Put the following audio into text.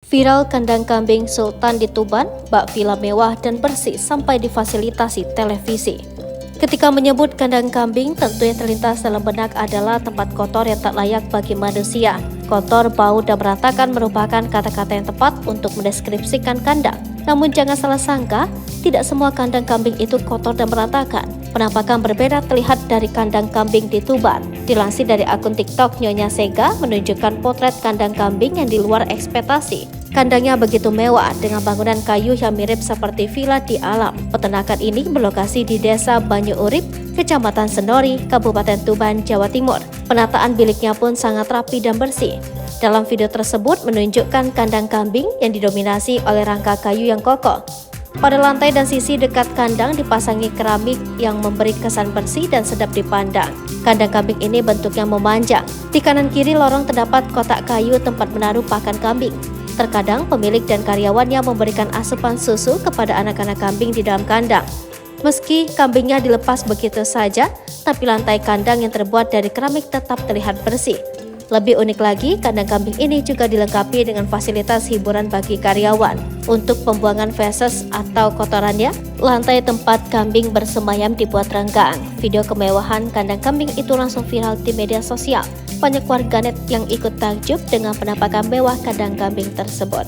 Viral kandang kambing Sultan di Tuban, bak villa mewah dan bersih sampai difasilitasi televisi. Ketika menyebut kandang kambing, tentu yang terlintas dalam benak adalah tempat kotor yang tak layak bagi manusia. Kotor, bau, dan berantakan merupakan kata-kata yang tepat untuk mendeskripsikan kandang. Namun jangan salah sangka, tidak semua kandang kambing itu kotor dan berantakan. Penampakan berbeda terlihat dari kandang kambing di Tuban. Dilansir dari akun TikTok Nyonya Sega menunjukkan potret kandang kambing yang di luar ekspektasi. Kandangnya begitu mewah dengan bangunan kayu yang mirip seperti villa di alam. Peternakan ini berlokasi di Desa Banyu Urip, Kecamatan Sendori, Kabupaten Tuban, Jawa Timur. Penataan biliknya pun sangat rapi dan bersih. Dalam video tersebut menunjukkan kandang kambing yang didominasi oleh rangka kayu yang kokoh. Pada lantai dan sisi dekat kandang dipasangi keramik yang memberi kesan bersih dan sedap dipandang. Kandang kambing ini bentuknya memanjang. Di kanan kiri lorong terdapat kotak kayu tempat menaruh pakan kambing. Terkadang pemilik dan karyawannya memberikan asupan susu kepada anak-anak kambing di dalam kandang. Meski kambingnya dilepas begitu saja, tapi lantai kandang yang terbuat dari keramik tetap terlihat bersih. Lebih unik lagi, kandang kambing ini juga dilengkapi dengan fasilitas hiburan bagi karyawan. Untuk pembuangan feses atau kotorannya, lantai tempat kambing bersemayam dibuat renggang. Video kemewahan kandang kambing itu langsung viral di media sosial. Banyak warganet yang ikut takjub dengan penampakan mewah kandang kambing tersebut.